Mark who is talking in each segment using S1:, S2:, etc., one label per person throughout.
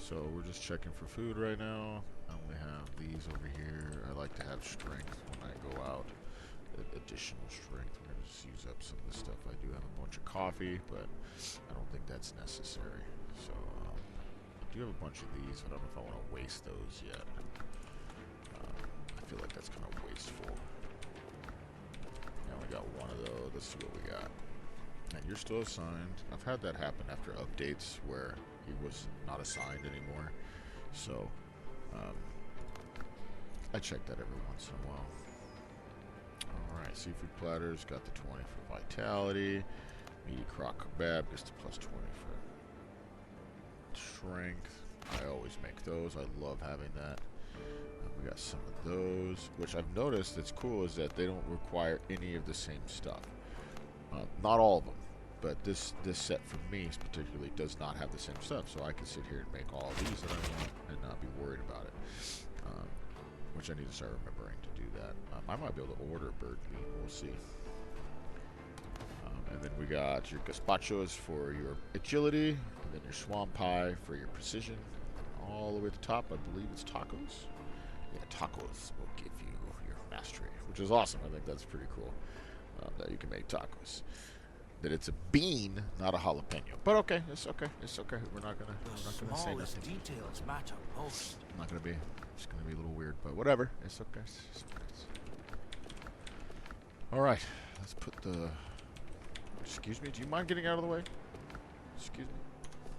S1: So we're just checking for food right now. I only have these over here. I like to have strength when I go out. Additional strength. We're going to just use up some of the stuff. I do have a bunch of coffee, but I don't think that's necessary. So I do have a bunch of these. I don't know if I want to waste those yet. I feel like that's kind of wasteful. I only got one of those. Let's see what we got. And you're still assigned. I've had that happen after updates where he was not assigned anymore. So I check that every once in a while. Alright, seafood platters, got the 20 for vitality. Meaty crock kebab gets the plus 20 for strength. I always make those. I love having that. We got some of those, which I've noticed that's cool is that they don't require any of the same stuff. Not all of them, but this set for me particularly does not have the same stuff, so I can sit here and make all of these that I want and not be worried about it. Which I need to start remembering to do that. I might be able to order bird meat. We'll see. And then we got your gazpachos for your agility, and then your swamp pie for your precision. And all the way to the top, I believe it's tacos. Yeah, tacos will give you your mastery, which is awesome. I think that's pretty cool that you can make tacos. That it's a bean, not a jalapeno. But okay, it's okay. It's okay. We're not gonna say nothing.
S2: Details matter most.
S1: Not gonna be. It's gonna be a little weird, but whatever. It's okay. All right. Let's put the. Excuse me. Do you mind getting out of the way? Excuse me.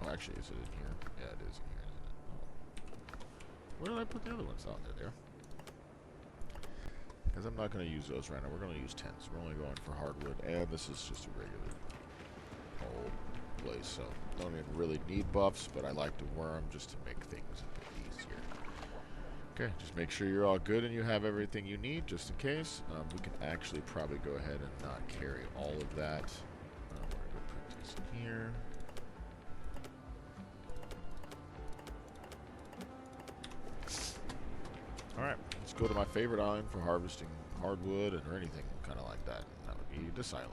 S1: Oh, actually, is it in here? Yeah, it is in here, isn't it? Oh. Where did I put the other ones? Oh, they're there. Because I'm not going to use those right now. We're going to use tents. We're only going for hardwood, and this is just a regular old place, so don't even really need buffs, but I like to worm just to make things a bit easier. Okay, just make sure you're all good and you have everything you need, just in case. We can actually probably go ahead and not carry all of that. We're going to put this in here. Alright, let's go to my favorite island for harvesting hardwood or anything kind of like that. That would be this island.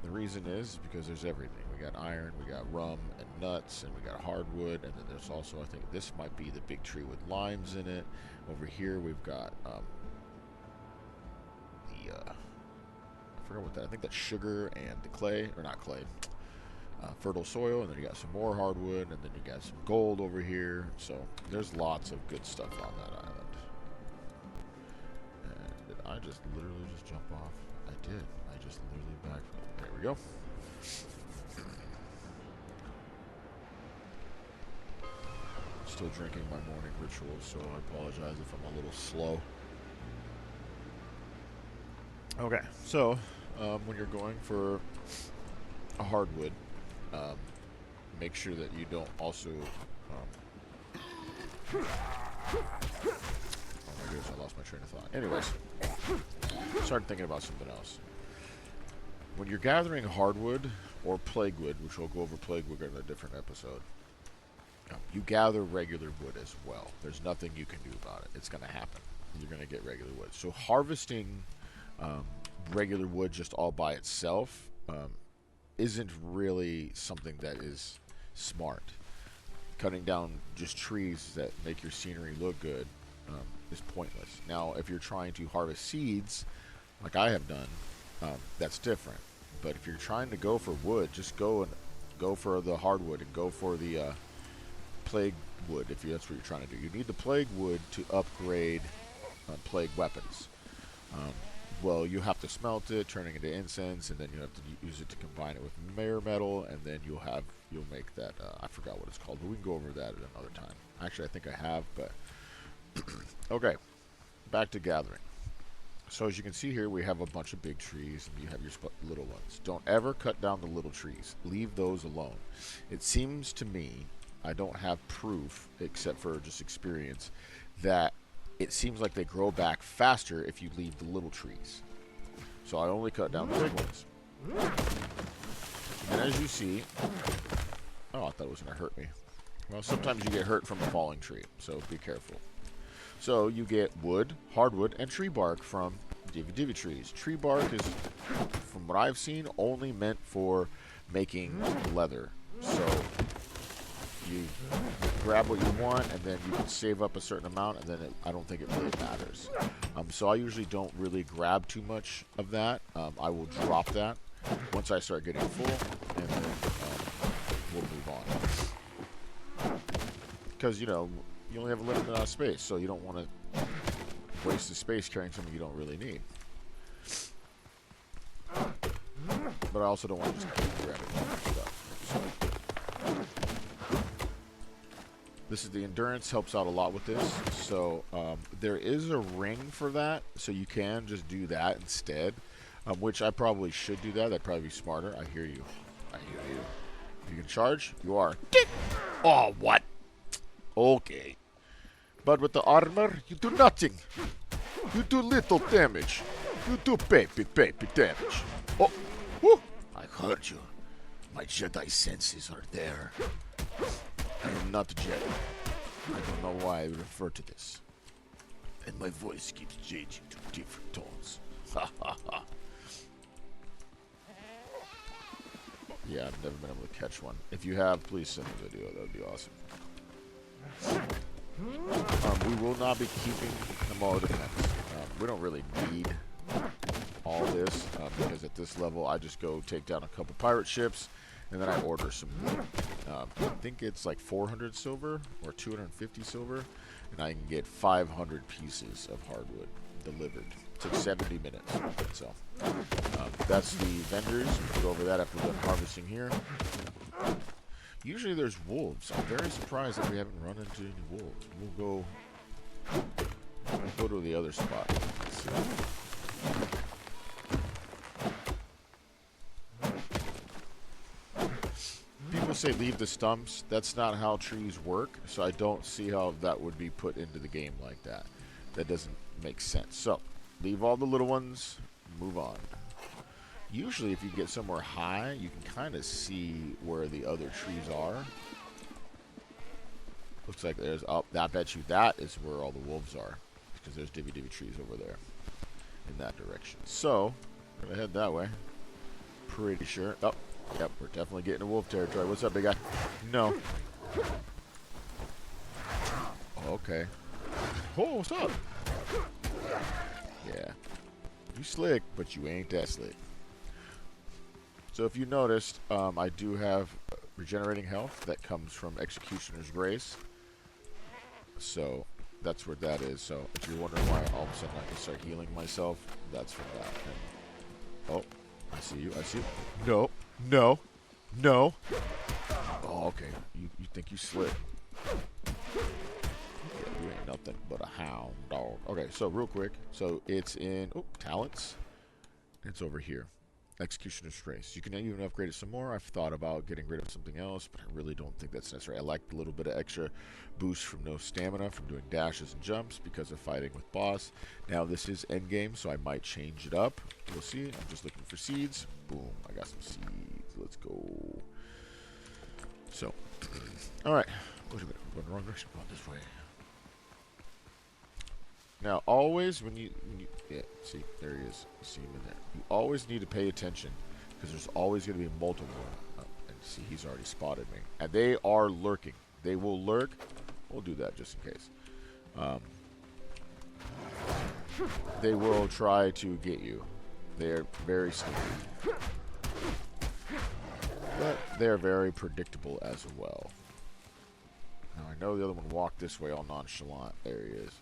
S1: The reason is because there's everything. We got iron, we got rum and nuts, and we got hardwood, and then there's also, I think this might be the big tree with limes in it. Over here we've got I forgot what that, I think that's sugar and the clay, or not clay, fertile soil, and then you got some more hardwood, and then you got some gold over here. So there's lots of good stuff on that island. And did I just literally just jump off? I did. I just literally back. There we go. Still drinking my morning ritual, so I apologize if I'm a little slow. Okay, so when you're going for a hardwood, make sure that you don't also oh my goodness, I lost my train of thought. Anyways, started thinking about something else. When you're gathering hardwood or plaguewood, which we'll go over plaguewood in a different episode, you gather regular wood as well. There's nothing you can do about it. It's going to happen. You're going to get regular wood. So harvesting regular wood just all by itself isn't really something that is smart. Cutting down just trees that make your scenery look good is pointless. Now, if you're trying to harvest seeds, like I have done, that's different. But if you're trying to go for wood, just go for the hardwood and go for the plague wood if that's what you're trying to do. You need the plague wood to upgrade plague weapons. Well, you have to smelt it, turning it into incense, and then you have to use it to combine it with mare metal, and then you'll make that. I forgot what it's called, but we can go over that at another time. Actually, I think I have, but okay. Back to gathering. So as you can see here, we have a bunch of big trees, and you have your little ones. Don't ever cut down the little trees. Leave those alone. It seems to me, I don't have proof, except for just experience, that it seems like they grow back faster if you leave the little trees. So I only cut down the big ones. And as you see, oh, I thought it was going to hurt me. Well, sometimes you get hurt from a falling tree, so be careful. So you get wood, hardwood, and tree bark from divvy trees. Tree bark is, from what I've seen, only meant for making leather. So you grab what you want, and then you can save up a certain amount, and then I don't think it really matters. So I usually don't really grab too much of that. I will drop that once I start getting full, and then we'll move on. Because, you know, you only have a limited amount of space, so you don't want to waste the space carrying something you don't really need. But I also don't want to just keep grabbing stuff. So, this is the endurance, helps out a lot with this. So there is a ring for that, so you can just do that instead. Which I probably should do that. That'd probably be smarter. I hear you. I hear you. You can charge? You are. Oh, what? Okay. But with the armor, you do nothing. You do little damage. You do baby damage. Oh, whoo! I heard you. My Jedi senses are there. I am not a Jedi. I don't know why I refer to this. And my voice keeps changing to different tones. Ha ha ha. Yeah, I've never been able to catch one. If you have, please send a video. That would be awesome. We will not be keeping them all. It depends. We don't really need all this because at this level, I just go take down a couple pirate ships, and then I order some wood. I think it's like 400 silver or 250 silver, and I can get 500 pieces of hardwood delivered. It took 70 minutes. So that's the vendors. We'll go over that after we're done harvesting here. Usually there's wolves. I'm very surprised that we haven't run into any wolves. We'll go to the other spot. Let's see. People say leave the stumps. That's not how trees work, so I don't see how that would be put into the game like that. That doesn't make sense. So, leave all the little ones, move on. Usually if you get somewhere high, you can kind of see where the other trees are. Looks like there's, oh, I bet you that is where all the wolves are. Because there's divvy trees over there in that direction. So, we're going to head that way. Pretty sure. Oh, yep, we're definitely getting to wolf territory. What's up, big guy? No. Okay. Oh, what's up? Yeah. You slick, but you ain't that slick. So if you noticed, I do have regenerating health that comes from Executioner's Grace. So that's where that is. So if you're wondering why all of a sudden I can start healing myself, that's from that. And, oh, I see you. I see you. No. No. No. Oh, okay. You think you slick. Yeah, you ain't nothing but a hound dog. Okay, so real quick. So it's in talents. It's over here. Executioner's Grace. You can even upgrade it some more. I've thought about getting rid of something else, but I really don't think that's necessary. I like the little bit of extra boost from no stamina from doing dashes and jumps because of fighting with boss. Now this is endgame, so I might change it up. We'll see. I'm just looking for seeds. Boom. I got some seeds. Let's go. So, alright. Wait a minute. We're going the wrong direction. We're going this way. Now, always when you yeah, see, there he is. You see him in there. You always need to pay attention because there's always going to be multiple. Oh, and see, he's already spotted me. And they are lurking. They will lurk. We'll do that just in case. They will try to get you. They're very sneaky. But they're very predictable as well. Now, I know the other one walked this way all nonchalant. There he is.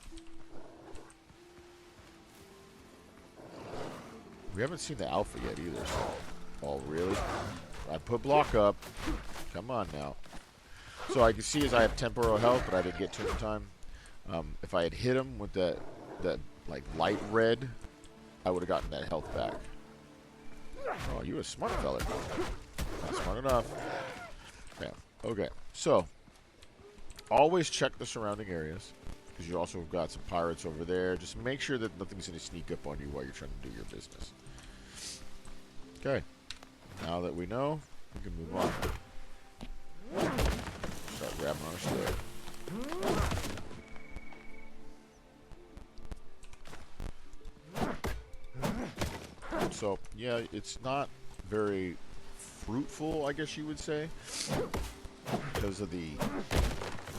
S1: We haven't seen the alpha yet either, so. Oh, really? I put block up. Come on now. So I can see as I have temporal health, but I didn't get to him in time. If I had hit him with that like light red, I would have gotten that health back. Oh, you a smart fella. Not smart enough. Yeah. Okay. So always check the surrounding areas because you also got some pirates over there. Just make sure that nothing's going to sneak up on you while you're trying to do your business. Okay. Now that we know, we can move on. Start grabbing our stuff. So, yeah, it's not very fruitful, I guess you would say. because of the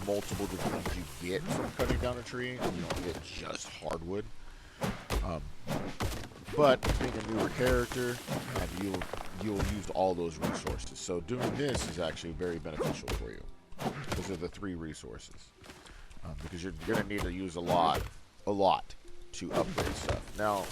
S1: multiple different things you get from cutting down a tree. You don't get just hardwood. Um, but being a newer character, you'll use all those resources. So doing this is actually very beneficial for you because of the 3 resources. Because you're going to need to use a lot to upgrade stuff. Now,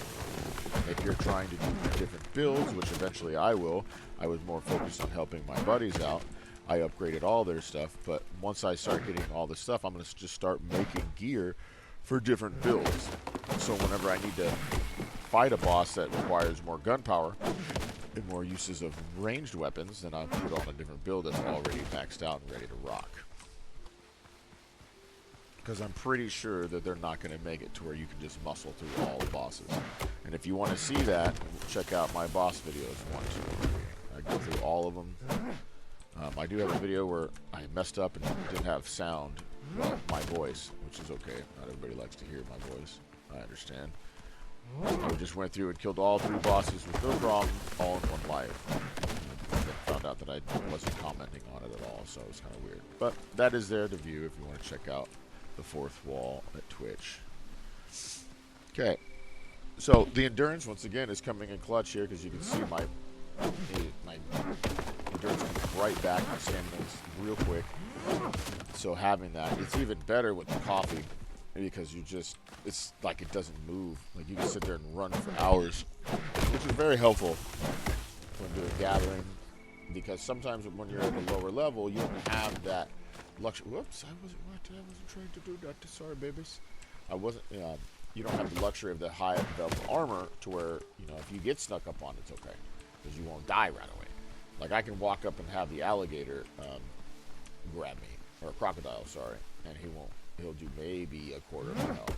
S1: if you're trying to do different builds, which eventually I will, I was more focused on helping my buddies out. I upgraded all their stuff, but once I start getting all this stuff, I'm going to just start making gear for different builds. So whenever I need to fight a boss that requires more gunpowder and more uses of ranged weapons, then I'll put on a different build that's already maxed out and ready to rock. Because I'm pretty sure that they're not going to make it to where you can just muscle through all the bosses. And if you want to see that, check out my boss videos, 1, 2, and 3. I go through all of them. I do have a video where I messed up and didn't have sound, well, my voice, which is okay. Not everybody likes to hear my voice. I understand. I just went through and killed all 3 bosses with no problem, all in one life. And then found out that I wasn't commenting on it at all, so it was kind of weird. But that is there to view if you want to check out the 4th wall at Twitch. Okay, so the endurance once again is coming in clutch here because you can see my endurance comes right back. My stamina is real quick. So having that, it's even better with the coffee because it's like it doesn't move. Like you can sit there and run for hours, which is very helpful when doing gathering. Because sometimes when you're at a lower level, you don't have that luxury. Whoops, I wasn't trying to do that. Sorry, babies. I wasn't. You don't have the luxury of the high level armor to where if you get snuck up on, it's okay because you won't die right away. Like I can walk up and have the alligator grab me, or a crocodile, sorry, and he won't. He'll do maybe a quarter of my health.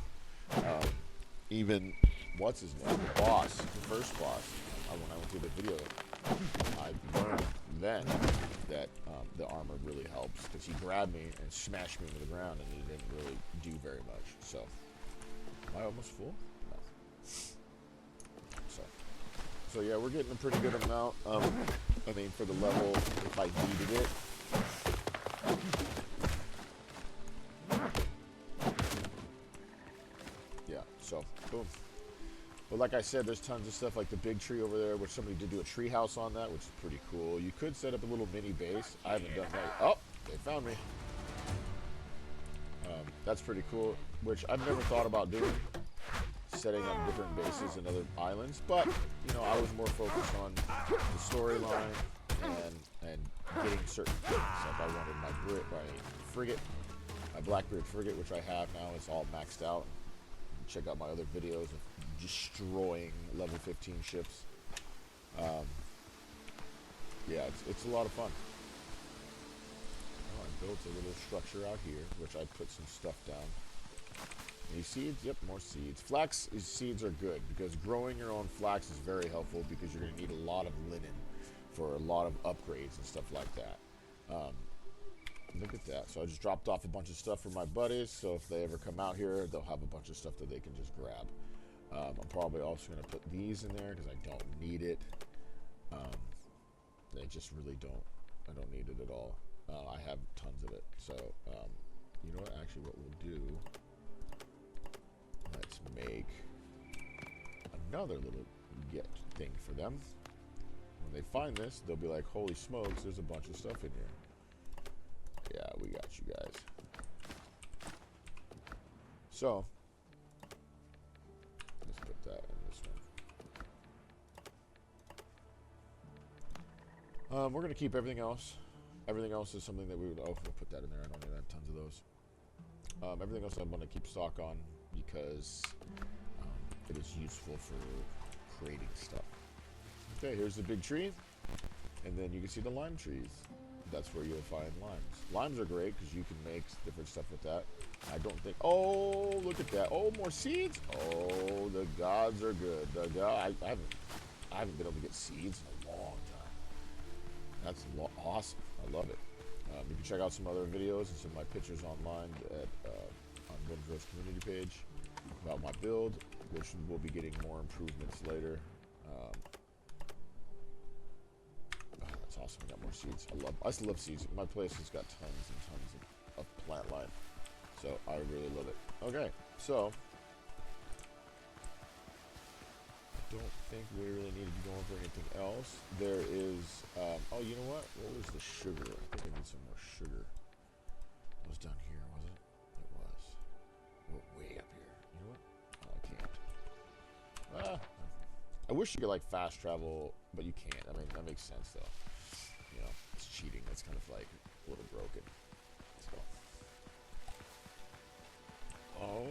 S1: Even what's his name? The boss, the first boss. When I went through the video, I learned then that the armor really helps because he grabbed me and smashed me into the ground, and it didn't really do very much. So, am I almost full? No. So yeah, we're getting a pretty good amount. I mean, for the level, if I needed it. Yeah. So, boom. But like I said, there's tons of stuff like the big tree over there, which somebody did do a tree house on that, which is pretty cool. You could set up a little mini base. I haven't done that. Oh, they found me. That's pretty cool, which I've never thought about doing, setting up different bases and other islands. But, I was more focused on the storyline and getting certain things. Like I wanted my frigate, my Blackbeard frigate, which I have now. It's all maxed out. Check out my other videos of destroying level 15 ships. Yeah, it's a lot of fun. I built a little structure out here, which I put some stuff down. Any seeds? Yep, more seeds. Flax seeds are good because growing your own flax is very helpful because you're going to need a lot of linen for a lot of upgrades and stuff like that. Look at that. So I just dropped off a bunch of stuff for my buddies, so if they ever come out here, they'll have a bunch of stuff that they can just grab. I'm probably also going to put these in there because I don't need it. They just really don't. I don't need it at all. I have tons of it. So, you know what? Actually, what we'll do, let's make another little get thing for them. When they find this, they'll be like, holy smokes, there's a bunch of stuff in here. Yeah, we got you guys. So, let's put that in this one. We're going to keep everything else. Everything else is something that we would... Oh, we'll put that in there. I don't need tons of those. Everything else I'm going to keep stock on because it is useful for creating stuff. Okay, here's the big tree. And then you can see the lime trees. That's where you'll find limes. Limes are great because you can make different stuff with that. I don't think... Oh, look at that. Oh, more seeds. Oh, the gods are good. I haven't been able to get seeds in a long time. That's awesome. I love it. You can check out some other videos and some of my pictures online on Winrow's community page about my build, which will be getting more improvements later. That's awesome. We got more seeds. I still love seeds. My place has got tons and tons of plant life. So I really love it. Okay, so I don't think we really need to be going for anything else. There is, oh, you know what? What was the sugar? I think I need some more sugar. It was down here, was it? It was. We're way up here. You know what? Oh, I can't. I wish you could like fast travel, but you can't. I mean, that makes sense though. You know, it's cheating. It's kind of like a little broken. Let's go. Oh.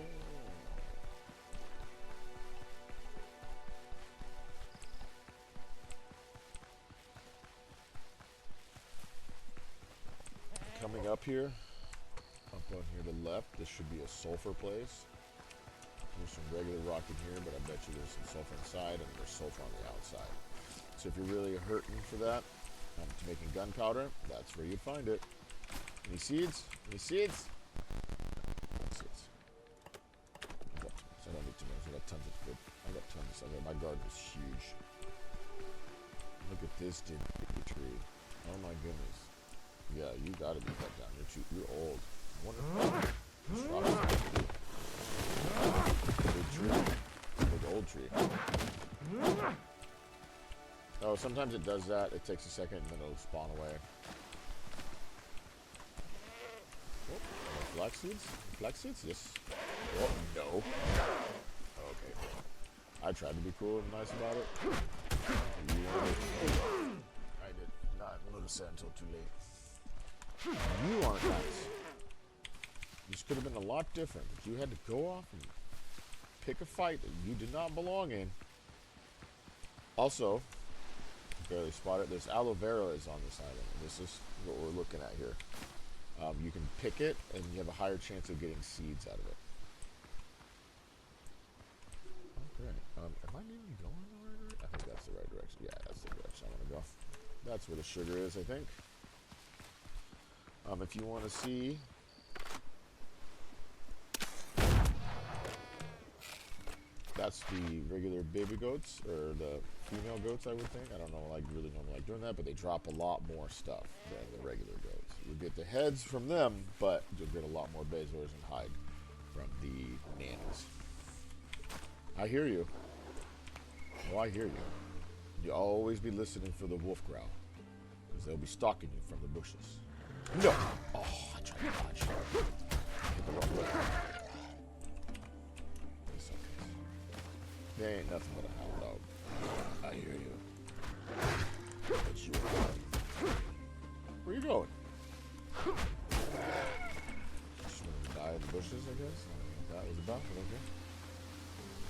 S1: Coming up here, up on here to the left, this should be a sulfur place. There's some regular rock in here, but I bet you there's some sulfur inside, and there's sulfur on the outside. So if you're really hurting for that, to making gunpowder, that's where you'd find it. Any seeds? Any seeds? No seeds. I don't need tomatoes. I got tons of food. I got tons of it. My garden is huge. Look at this baby tree. Oh my goodness. Yeah, you gotta be cut down. You're old. I wonder if this rock is big. Big tree. Big old tree. Oh, sometimes it does that. It takes a second and then it'll spawn away. Oh, flax seeds? Flax seeds? Yes. Oh, no. Okay. I tried to be cool and nice about it. I did not notice that until too late. You aren't nice. This could have been a lot different, but you had to go off and pick a fight that you did not belong in. Also, barely spotted, this aloe vera is on this island. This is what we're looking at here. You can pick it, and you have a higher chance of getting seeds out of it. Okay. Am I even going the right direction? I think that's the right direction. Yeah, that's the direction I want to go. That's where the sugar is, I think. If you want to see... That's the regular baby goats, or the female goats, I would think. I don't know, like really normally like doing that, but they drop a lot more stuff than the regular goats. You'll get the heads from them, but you'll get a lot more bezors and hide from the nannies. I hear you. Oh, I hear you. You'll always be listening for the wolf growl, because they'll be stalking you from the bushes. No! Oh, I tried to dodge. Hit the wrong way. There ain't nothing but a hound dog. I hear you. But you are going. Where you going? Just want to die in the bushes, I guess. I don't know what that was about, but okay.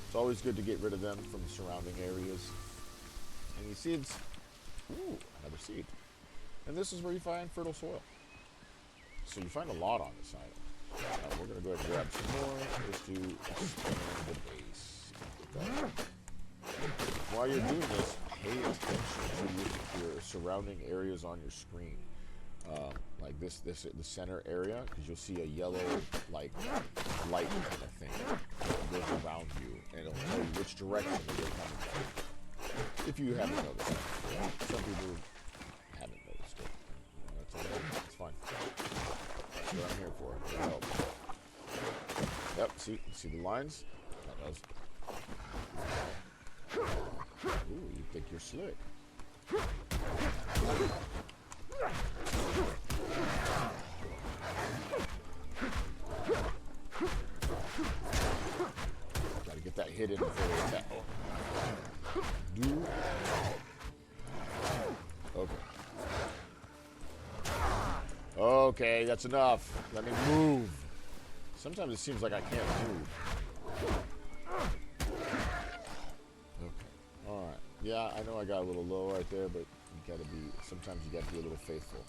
S1: It's always good to get rid of them from the surrounding areas. Any seeds? Ooh, another seed. And this is where you find fertile soil. So you find a lot on this island. We're going to go ahead and grab some more just to expand the base. While you're doing this, pay attention to your surrounding areas on your screen. Like the center area, because you'll see a yellow, like, light kind of thing that goes around you, and it'll tell you which direction you're coming from. If you haven't noticed that. Some people haven't noticed it. That's okay. It's fine. That's what I'm here for. To help. Yep, see the lines? That does. Ooh, you think you're slick. Gotta get that hit in before they attack. Okay. Okay, that's enough. Let me move. Sometimes it seems like I can't move. Alright. Yeah, I know I got a little low right there, but sometimes you gotta be a little faithful.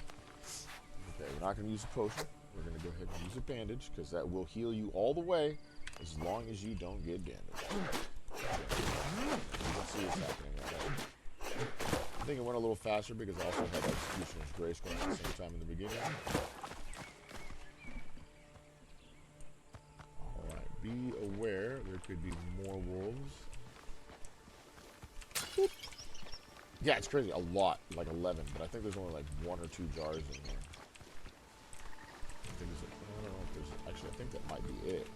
S1: Okay, we're not gonna use a potion. We're gonna go ahead and use a bandage, because that will heal you all the way, as long as you don't get damaged. You can see what's happening right now. I think it went a little faster because I also had Executioner's Grace going at the same time in the beginning. Alright, be aware there could be more wolves. Boop. Yeah, it's crazy. A lot, like 11, but I think there's only like 1 or 2 jars in there. I think there's, I don't know if there's, actually, I think that might be it.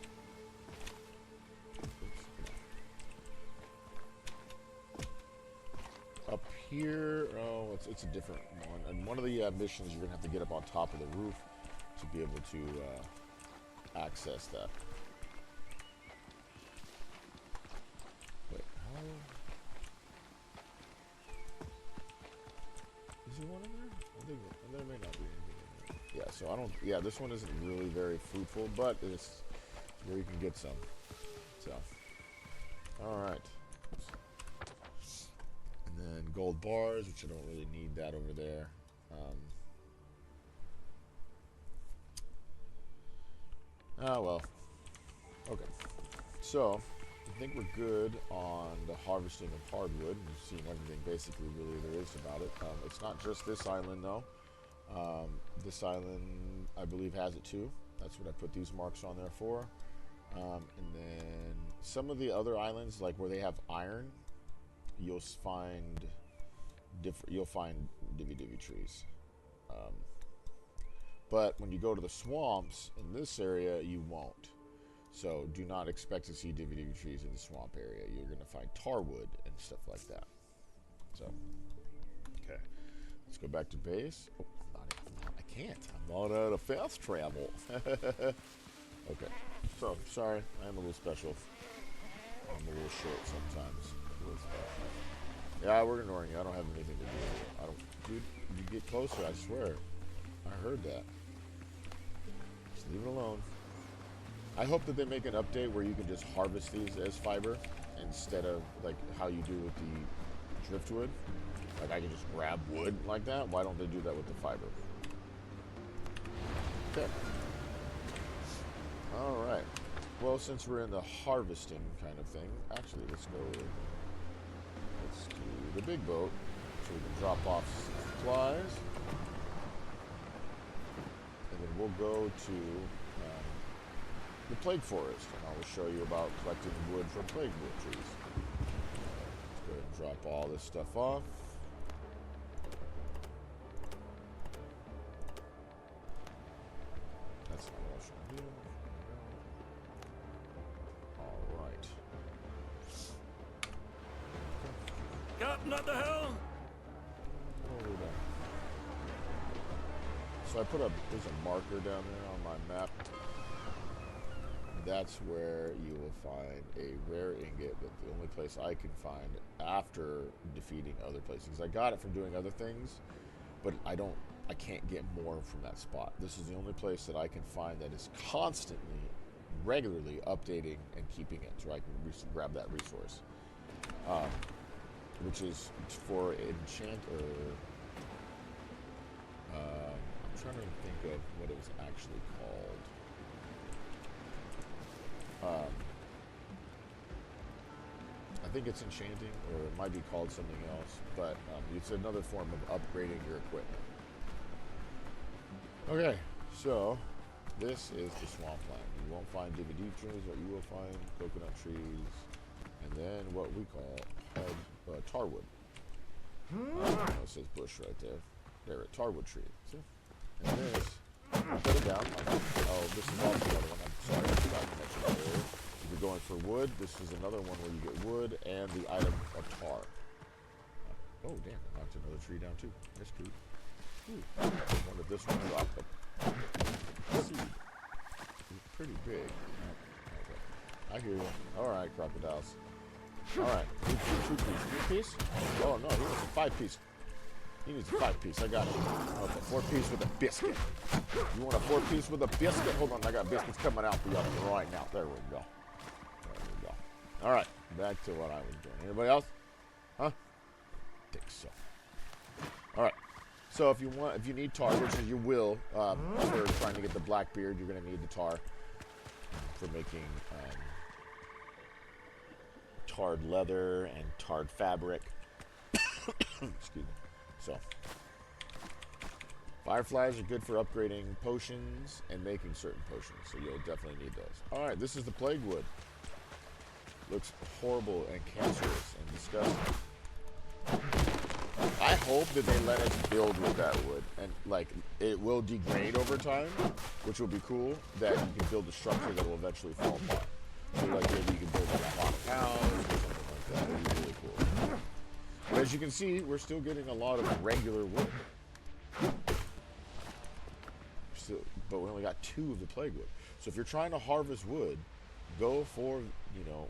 S1: Oops. Up here, oh, it's a different one. And one of the missions, you're gonna have to get up on top of the roof to be able to access that. Wait, how? Is there one in there? I think there may not be anything in there. Yeah, so I don't. Yeah, this one isn't really very fruitful, but it's where you can get some. So, all right. And then gold bars, which I don't really need that over there. Well. Okay. So, I think we're good on the harvesting of hardwood. We've seen everything basically really there is about it. It's not just this island though. This island, I believe, has it too. That's what I put these marks on there for. And then some of the other islands, like where they have iron, you'll find divvy trees. But when you go to the swamps in this area, you won't. So do not expect to see divvy trees in the swamp area. You're going to find tarwood and stuff like that. So, okay. Let's go back to base. Oh, I can't. I'm on a fast travel. Okay. So, sorry. I am a little special. I'm a little short sometimes. Yeah, we're ignoring you. I don't have anything to do with it. I don't. Dude, you get closer, I swear. I heard that. Just leave it alone. I hope that they make an update where you can just harvest these as fiber instead of like how you do with the driftwood. Like I can just grab wood like that. Why don't they do that with the fiber? Okay. All right. Well, since we're in the harvesting kind of thing, actually, let's do the big boat so we can drop off supplies. And then we'll go to the plague forest, and I will show you about collecting wood from plague wood trees. Let's go ahead and drop all this stuff off. That's not what I should do. All right.
S2: Captain at the helm!
S1: So I there's a marker down there on my map. That's where you will find a rare ingot, but the only place I can find after defeating other places. I got it from doing other things, but I can't get more from that spot. This is the only place that I can find that is constantly, regularly updating and keeping it, so I can grab that resource. Which is for enchanter. I'm trying to think of what it was actually called. I think it's enchanting, or it might be called something else, but it's another form of upgrading your equipment. Okay, so this is the swampland. You won't find DVD trees, but you will find coconut trees, and then what we call tarwood. It says bush right there. There, a tarwood tree. See? And this, put it down. Oh, this is also another one. I'm sorry, I forgot to mention that earlier. If you're going for wood, this is another one where you get wood and the item of tar. Oh, damn, I knocked another tree down too. That's cool. Ooh, I wonder if this one dropped a seed. It's pretty big. Okay. I hear you. Alright, crocodiles. Alright, two piece. Oh no, he wants a 5-piece. He needs a 5-piece. I got it. Okay, 4-piece with a biscuit. You want a 4-piece with a biscuit? Hold on, I got biscuits coming out for you right now. There we go. There we go. All right, back to what I was doing. Anybody else? Huh? I think so. All right. So if you need tar, which you will, for trying to get the Blackbeard, you're going to need the tar for making tarred leather and tarred fabric. Excuse me. So, fireflies are good for upgrading potions and making certain potions, so you'll definitely need those. Alright, this is the plague wood. Looks horrible and cancerous and disgusting. I hope that they let us build with that wood, and like it will degrade over time, which will be cool. That you can build a structure that will eventually fall apart. So like maybe you can build like a haunted house or something like that. It would be really cool. But as you can see, we're still getting a lot of regular wood. But we only got 2 of the plague wood. So if you're trying to harvest wood, go for, you know,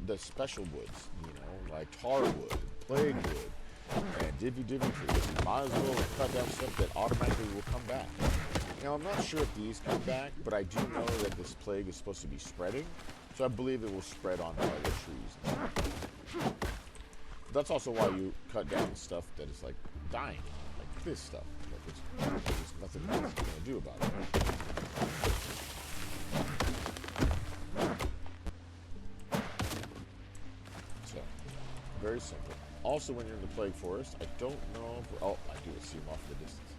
S1: the special woods, you know, like hardwood, plague wood, and divvy trees. You might as well cut down stuff that automatically will come back. Now I'm not sure if these come back, but I do know that this plague is supposed to be spreading, so I believe it will spread onto other trees. That's also why you cut down stuff that is like dying, like this stuff. Like there's nothing you're gonna do about it. So, very simple. Also, when you're in the plague forest, I don't know if oh, I do see them off in the distance.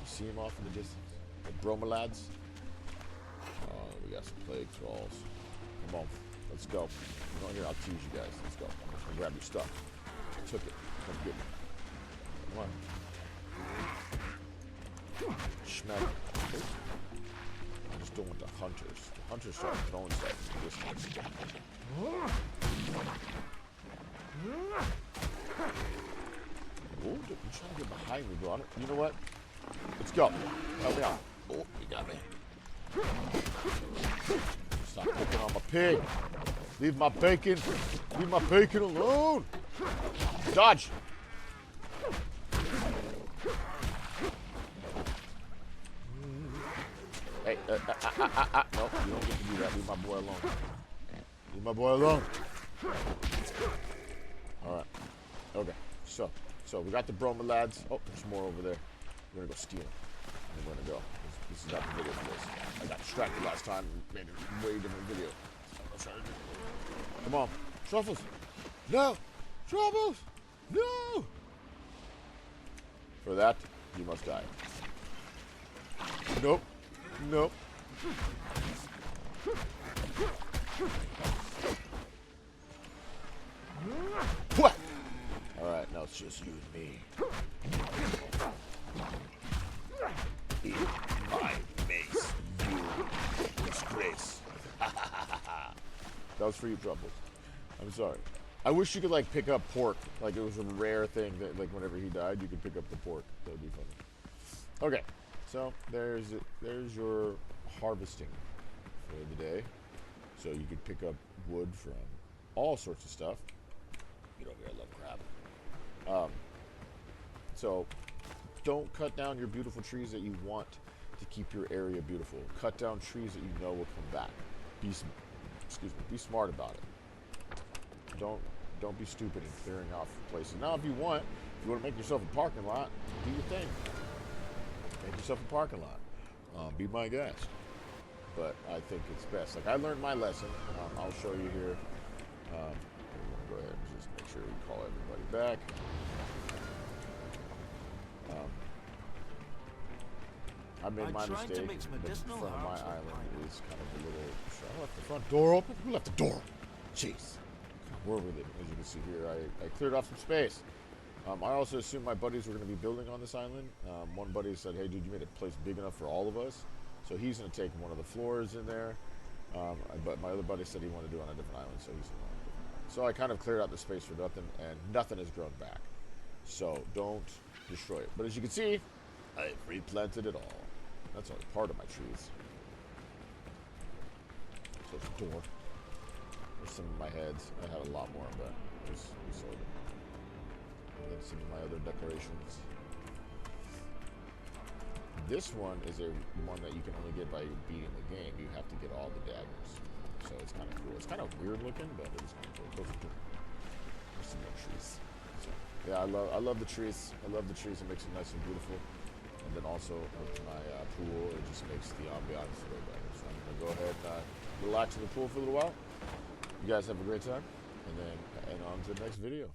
S1: You see them off in the distance? The bromelads. Oh, we got some plague thralls. Come on, let's go. Come on here, I'll tease you guys. Let's go. I'm just gonna grab your stuff. I took it. Come get me. Come on. Schmack. I just don't want the hunters. The hunters start throwing stuff in this one. Oh, you're trying to get behind me, bro. You know what? Let's go. Help me out. Oh, you got me. Stop picking on my pig. Leave my bacon. Leave my bacon alone. Dodge. Hey, no, you don't get to do that. Leave my boy alone. Leave my boy alone. All right. Okay. So we got the bromelads. Oh, there's more over there. We're gonna go steal them. And we're gonna go. This is not the video for this. I got distracted last time and made a way different video. Come on, truffles. No, truffles. No. For that, you must die. Nope. Nope. What? All right, now it's just you and me. In my mace, you disgrace. That was for you, Truffles. I'm sorry. I wish you could like pick up pork. Like it was a rare thing that like whenever he died, you could pick up the pork. That would be funny. Okay. So there's your harvesting for the day. So you could pick up wood from all sorts of stuff. Get over here, I love crab. So don't cut down your beautiful trees that you want to keep your area beautiful. Cut down trees that you know will come back. Be smart about it. Don't be stupid in clearing off places. Now if you want to make yourself a parking lot, do your thing. Make yourself a parking lot. Be my guest. But I think it's best. Like I learned my lesson. I'll show you here. Go ahead and just make sure we call everybody back. I made my mistake. The front of my island is kind of a little. I left the front door open. Who left the door? Jeez. Where we living? As you can see here, I cleared off some space. I also assumed my buddies were going to be building on this island. One buddy said, hey, dude, you made a place big enough for all of us. So he's going to take one of the floors in there. But my other buddy said he wanted to do it on a different island, so he's going to do it on a different island. So I kind of cleared out the space for nothing, and nothing has grown back. So don't destroy it. But as you can see, I've replanted it all. That's only part of my trees. So it's a door. There's some of my heads. I had a lot more, but just we sold it. And then some of my other decorations. This one is one that you can only get by beating the game. You have to get all the daggers. So it's kind of cool. It's kind of weird looking, but it's kind of cool. Those are cool. There's some more trees. So, yeah, I love the trees. I love the trees. It makes them nice and beautiful. And then also with my pool, it just makes the ambiance way better. So I'm going to go ahead and relax in the pool for a little while. You guys have a great time. And then on to the next video.